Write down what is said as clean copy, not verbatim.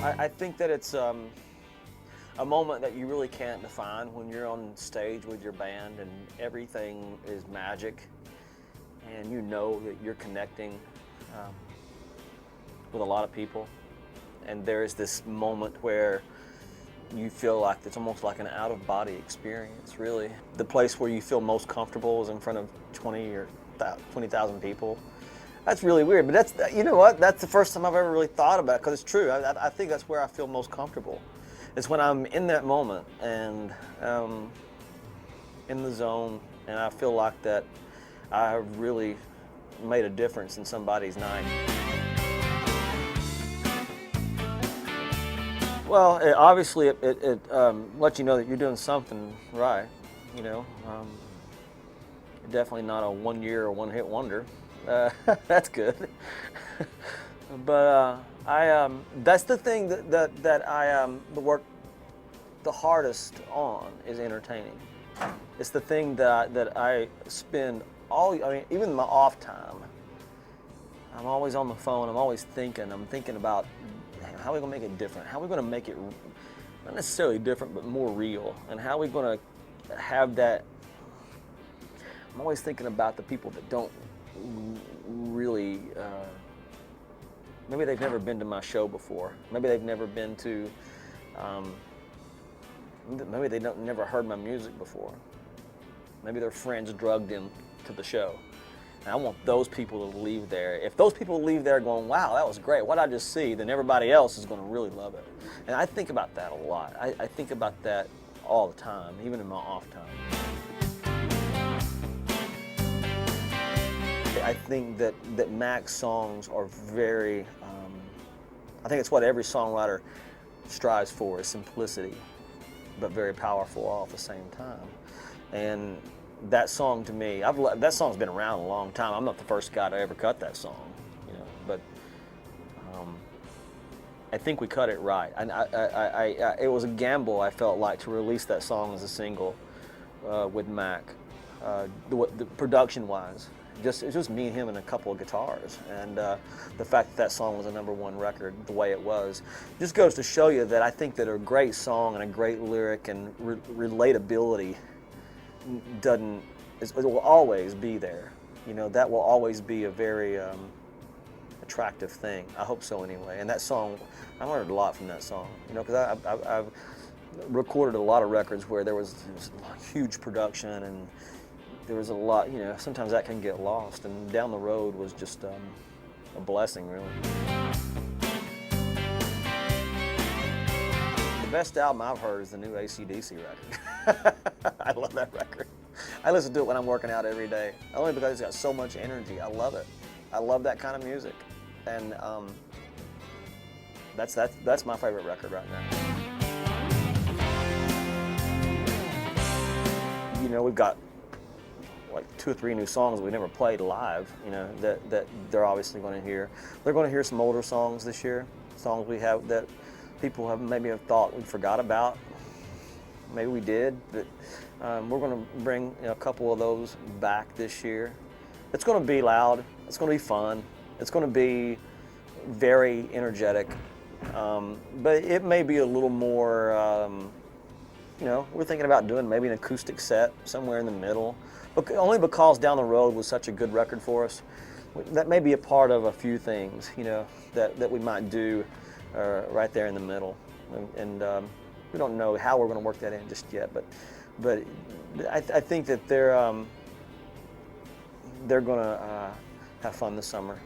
I think that it's a moment that you really can't define when you're on stage with your band and everything is magic and you know that you're connecting with a lot of people. And there is this moment where you feel like it's almost like an out-of-body experience, really. The place where you feel most comfortable is in front of 20 or 20,000 people. That's really weird, but that's, you know what, that's the first time I've ever really thought about it, because it's true. I think that's where I feel most comfortable. It's when I'm in that moment and in the zone, and I feel like that I really made a difference in somebody's night. Well, obviously it lets you know that you're doing something right, you know. Definitely not a 1 year or one-hit wonder. That's good. But that's the thing that I work the hardest on is entertaining. It's the thing that I spend I mean, even my off time, I'm always on the phone. I'm always thinking. I'm thinking about how are we gonna make it different? How are we gonna make it not necessarily different, but more real? And how are we gonna have that? I'm always thinking about the people that don't really, maybe they've never been to my show before. Maybe they've never been to, maybe they never heard my music before. Maybe their friends drugged them to the show. And I want those people to leave there. If those people leave there going, wow, that was great, what I just see, then everybody else is going to really love it. And I think about that a lot. I think about that all the time, even in my off time. I think that Mac's songs are very, I think it's what every songwriter strives for, is simplicity, but very powerful all at the same time. And that song to me, that song's been around a long time. I'm not the first guy to ever cut that song, you know, but I think we cut it right. And it was a gamble, I felt like, to release that song as a single with Mac, the production-wise. It's just me and him and a couple of guitars, and the fact that song was a #1 record the way it was just goes to show you that I think that a great song and a great lyric and relatability it will always be there. You know, that will always be a very attractive thing. I hope so anyway. And that song, I learned a lot from that song, you know, because I've recorded a lot of records where there was huge production and there was a lot, you know, sometimes that can get lost, and Down the Road was just a blessing, really. The best album I've heard is the new AC/DC record. I love that record. I listen to it when I'm working out every day, only because it's got so much energy. I love it. I love that kind of music, and that's my favorite record right now. You know, we've got like 2 or 3 new songs we never played live, you know, that they're obviously going to hear. They're going to hear some older songs this year, songs we have that people have thought we forgot about. Maybe we did, but we're going to bring, you know, a couple of those back this year. It's going to be loud. It's going to be fun. It's going to be very energetic, but it may be a little more, you know, we're thinking about doing maybe an acoustic set somewhere in the middle, but only because Down the Road was such a good record for us. That may be a part of a few things, you know, that we might do right there in the middle, and we don't know how we're going to work that in just yet, but I think that they're going to have fun this summer.